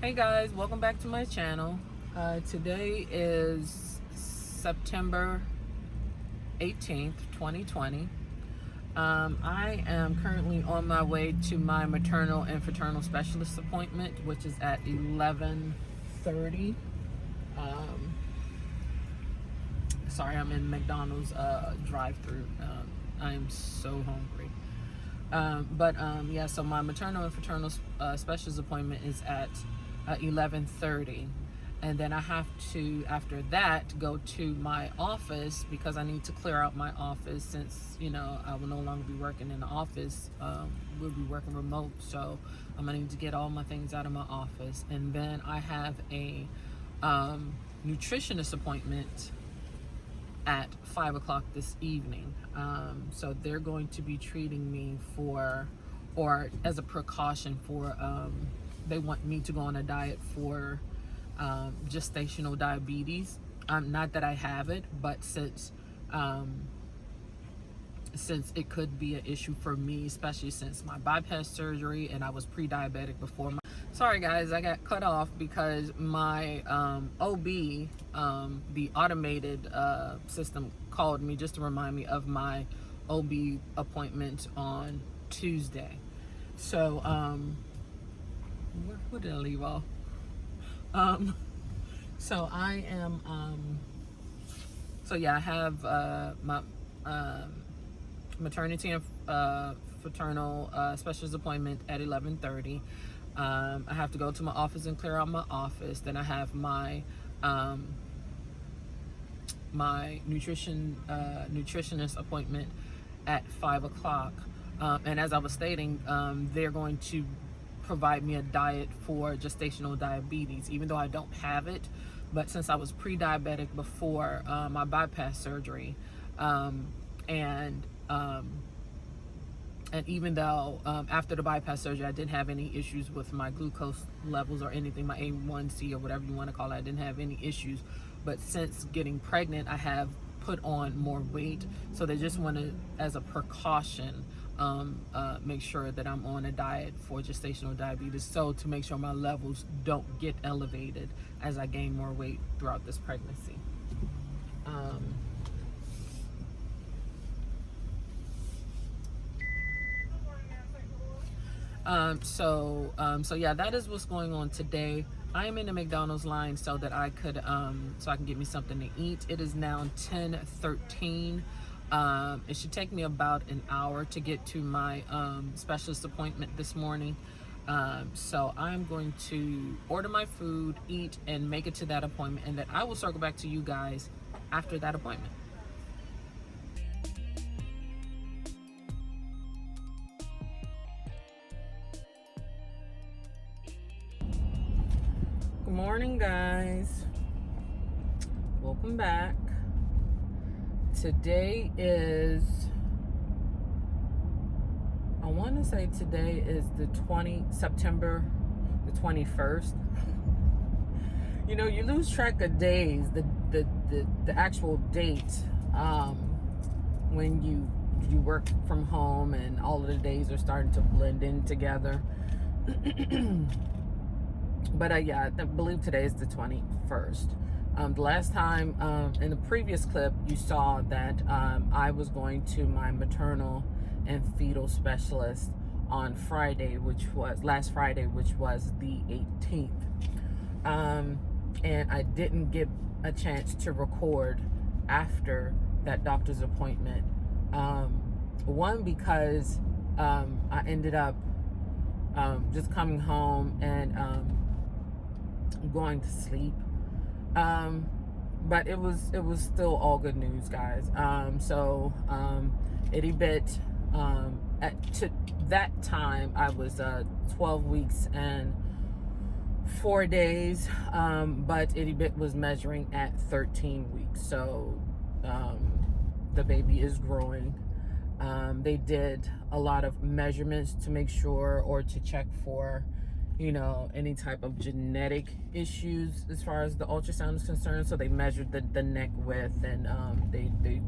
Hey guys, welcome back to my channel. Today is September 18th, 2020. I am currently on my way to my maternal and fetal specialist appointment, which is at 11:30. Sorry, I'm in McDonald's drive-through. I am so hungry. Yeah, so my maternal and fetal specialist appointment is at 11:30, and then I have to, after that, go to my office because I need to clear out my office since I will no longer be working in the office. We'll be working remote, so I'm gonna need to get all my things out of my office, and then I have a nutritionist appointment at 5 o'clock this evening. So they're going to be treating me for, or as a precaution for, they want me to go on a diet for gestational diabetes. Not that I have it, but since it could be an issue for me, especially since my bypass surgery and I was pre-diabetic before my... Sorry guys, I got cut off because my OB, the automated system, called me just to remind me of my OB appointment on Tuesday. So where did I leave off? So I am so yeah, I have my maternity and fetal specialist appointment at 11:30. I have to go to my office and clear out my office. Then I have my my nutritionist appointment at 5 o'clock. And as I was stating, they're going to provide me a diet for gestational diabetes, even though I don't have it. But since I was pre-diabetic before my bypass surgery, and even though after the bypass surgery I didn't have any issues with my glucose levels or anything, my A1C or whatever you want to call it, I didn't have any issues. But since getting pregnant, I have put on more weight. So they just want to, as a precaution, make sure that I'm on a diet for gestational diabetes, so to make sure my levels don't get elevated as I gain more weight throughout this pregnancy. So yeah, that is what's going on today. I am in the McDonald's line so that I could so I can get me something to eat. It is now 10:13. It should take me about an hour to get to my specialist appointment this morning. So I'm going to order my food, eat, and make it to that appointment, and then I will circle back to you guys after that appointment. Good morning, guys. Welcome back. Today is, I want to say today is September the 21st. You lose track of days, the actual date, when you work from home and all of the days are starting to blend in together. But yeah, I believe today is the 21st. The last time, in the previous clip, you saw that I was going to my maternal and fetal specialist on Friday, last Friday, which was the 18th. And I didn't get a chance to record after that doctor's appointment. One, because I ended up just coming home and going to sleep. But it was still all good news, guys. Itty bit, to that time I was 12 weeks and 4 days, but itty bit was measuring at 13 weeks. So the baby is growing. They did a lot of measurements to make sure, or to check for any type of genetic issues as far as the ultrasound is concerned. So they measured the neck width, and they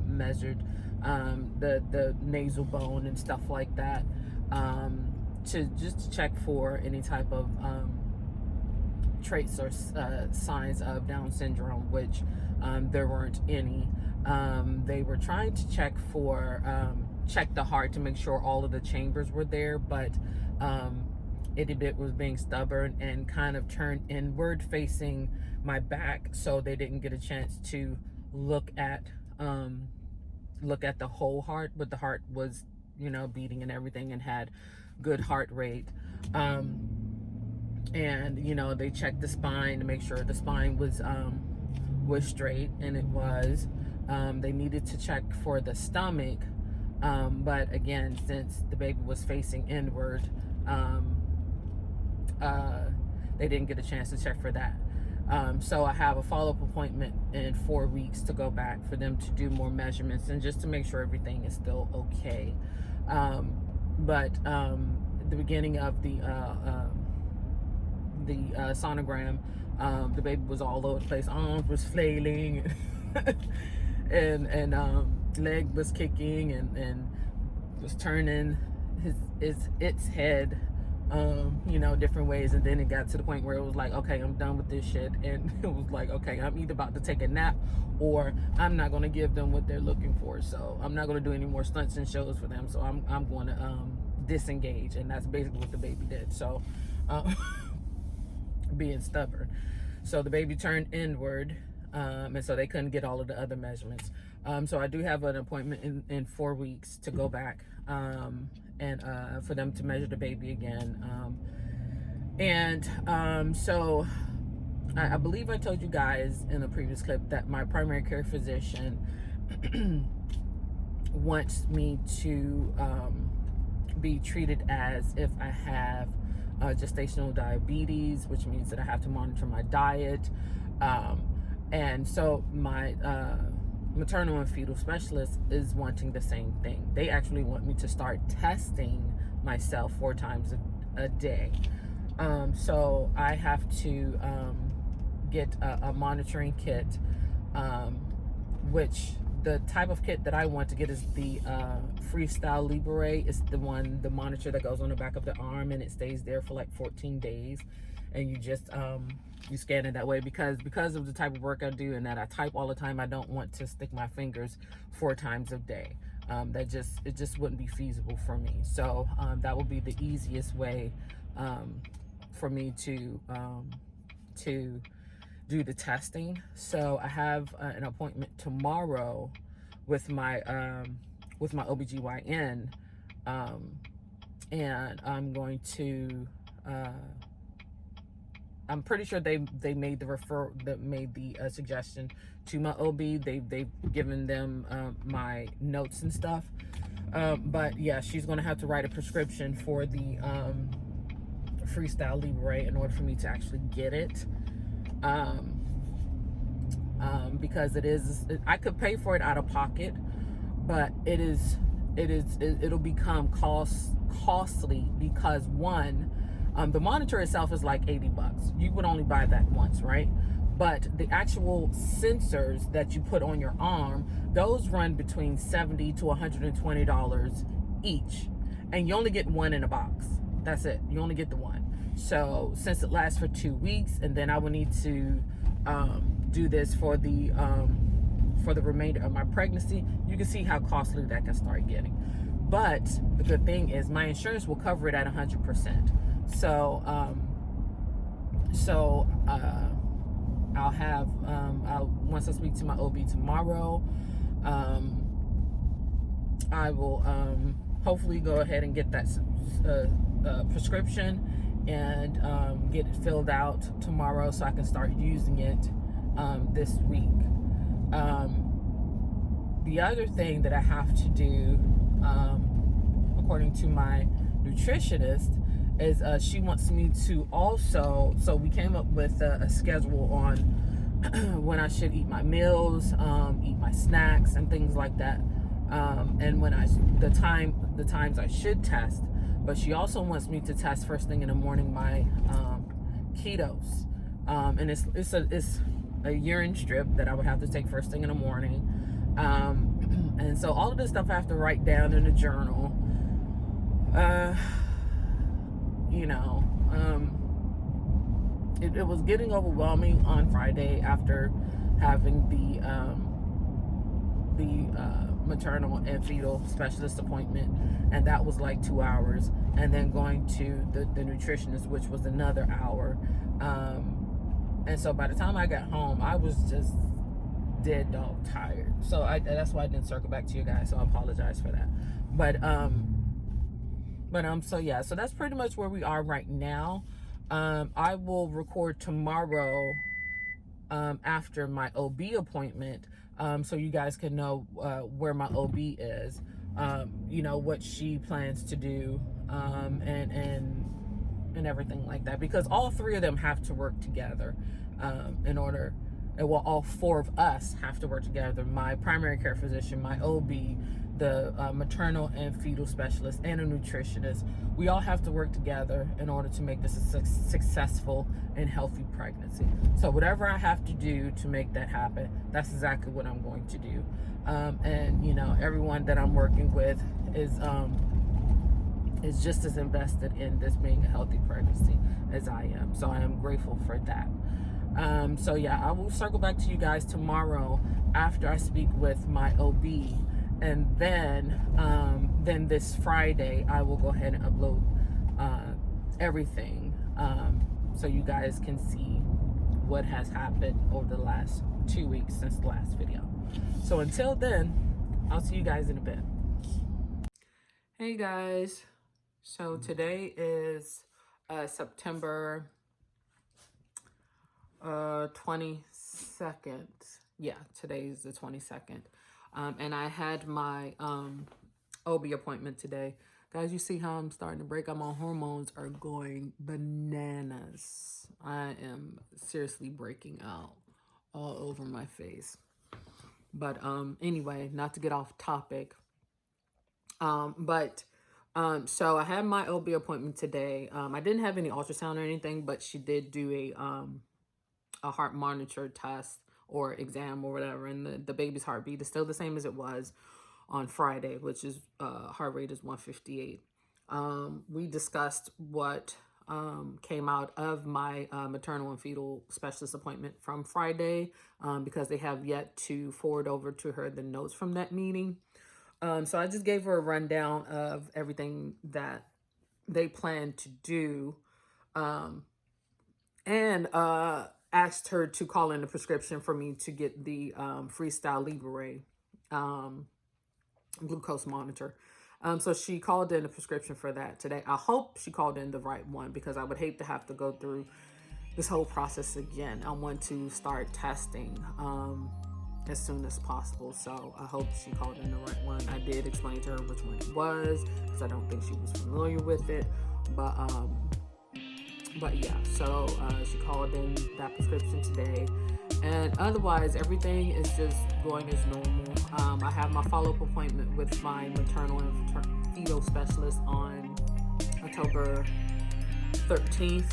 measured the nasal bone and stuff like that, to check for any type of traits or signs of Down syndrome, which there weren't any. They were trying to check the heart to make sure all of the chambers were there, but itty bit was being stubborn and kind of turned inward facing my back, so they didn't get a chance to look at the whole heart, but the heart was, you know, beating and everything and had good heart rate. And you know, they checked the spine to make sure the spine was straight, and it was. They needed to check for the stomach, but again, since the baby was facing inward, they didn't get a chance to check for that. So I have a follow-up appointment in 4 weeks to go back for them to do more measurements and just to make sure everything is still okay. But the beginning of the sonogram, the baby was all over the place. Arms was flailing and leg was kicking and was turning its head, you know, different ways. And then it got to the point where it was like, okay, I'm done with this shit. And it was like, okay, I'm either about to take a nap or I'm not going to give them what they're looking for. So I'm not going to do any more stunts and shows for them. So I'm going to disengage. And that's basically what the baby did. So being stubborn. So the baby turned inward, and so they couldn't get all of the other measurements. So I do have an appointment in 4 weeks to go back, and for them to measure the baby again. So I believe I told you guys in a previous clip that my primary care physician wants me to be treated as if I have gestational diabetes, which means that I have to monitor my diet. And so my maternal and fetal specialist is wanting the same thing. They actually want me to start testing myself 4 times a day. So I have to get a monitoring kit, which the type of kit that I want to get is the Freestyle Libre. It's the monitor that goes on the back of the arm, and it stays there for like 14 days. And you just, you scan it that way, because of the type of work I do and that I type all the time, I don't want to stick my fingers 4 times a day. It just wouldn't be feasible for me. So that will be the easiest way for me to do the testing. So I have an appointment tomorrow with my OBGYN, and I'm going to I'm pretty sure they made the suggestion to my OB. They've given them my notes and stuff, but yeah, she's gonna have to write a prescription for the Freestyle Libre in order for me to actually get it. Because I could pay for it out of pocket, but it'll become costly because one, the monitor itself is like $80. You would only buy that once, right? But the actual sensors that you put on your arm, those run between $70 to $120 each, and you only get one in a box. That's it. You only get the one. So since it lasts for 2 weeks, and then I will need to do this for the remainder of my pregnancy, you can see how costly that can start getting. But the good thing is my insurance will cover it at 100%. So I'll have once I speak to my OB tomorrow, I will hopefully go ahead and get that prescription and get it filled out tomorrow so I can start using it this week. The other thing that I have to do, according to my nutritionist, is she wants me to also, so we came up with a schedule on when I should eat my meals, eat my snacks and things like that, and when the times I should test. But she also wants me to test first thing in the morning my ketos, and it's a urine strip that I would have to take first thing in the morning, and so all of this stuff I have to write down in a journal. You know, it was getting overwhelming on Friday after having the maternal and fetal specialist appointment, and that was like 2 hours, and then going to the nutritionist, which was another hour. And so by the time I got home, I was just dead dog tired. So that's why I didn't circle back to you guys, so I apologize for that. But so yeah, so that's pretty much where we are right now. I will record tomorrow after my OB appointment, so you guys can know where my OB is, you know, what she plans to do, and everything like that, because all three of them have to work together in order, well, all four of us have to work together: my primary care physician, my OB, the maternal and fetal specialist, and a nutritionist. We all have to work together in order to make this a successful and healthy pregnancy. So whatever I have to do to make that happen, that's exactly what I'm going to do. And you know, everyone that I'm working with is just as invested in this being a healthy pregnancy as I am. So I am grateful for that. So yeah, I will circle back to you guys tomorrow after I speak with my OB. And then this Friday, I will go ahead and upload everything, so you guys can see what has happened over the last 2 weeks since the last video. So until then, I'll see you guys in a bit. Hey guys, so today is September 22nd. Yeah, today is the 22nd. And I had my OB appointment today. Guys, you see how I'm starting to break out? My hormones are going bananas. I am seriously breaking out all over my face. But anyway, not to get off topic. So I had my OB appointment today. I didn't have any ultrasound or anything, but she did do a heart monitor test or exam or whatever, and the baby's heartbeat is still the same as it was on Friday, which is heart rate is 158. We discussed what came out of my maternal and fetal specialist appointment from Friday, because they have yet to forward over to her the notes from that meeting. So I just gave her a rundown of everything that they plan to do, and asked her to call in a prescription for me to get the Freestyle Libre glucose monitor. So she called in a prescription for that today. I hope she called in the right one, because I would hate to have to go through this whole process again. I want to start testing as soon as possible. So I hope she called in the right one. I did explain to her which one it was, because I don't think she was familiar with it. But yeah, so she called in that prescription today, and otherwise everything is just going as normal. I have my follow-up appointment with my maternal and fetal specialist on October 13th,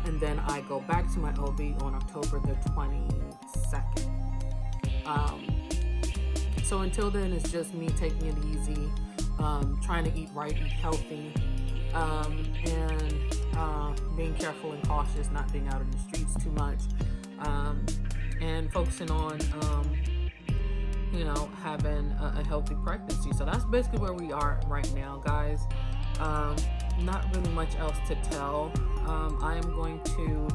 and then I go back to my OB on October the 22nd. So until then, it's just me taking it easy, trying to eat right, eat healthy, and being careful and cautious, not being out in the streets too much, and focusing on, you know, having a healthy pregnancy. So that's basically where we are right now, guys. Not really much else to tell. I am going to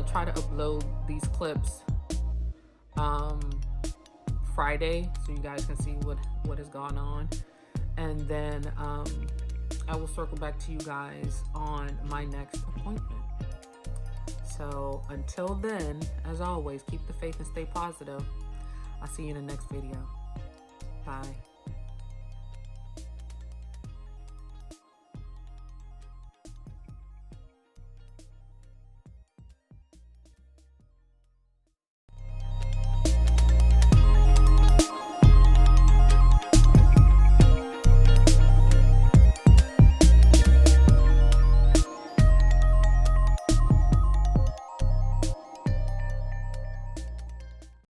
try to upload these clips Friday, so you guys can see what has gone on, and then I will circle back to you guys on my next appointment. So until then, as always, keep the faith and stay positive. I'll see you in the next video. Bye.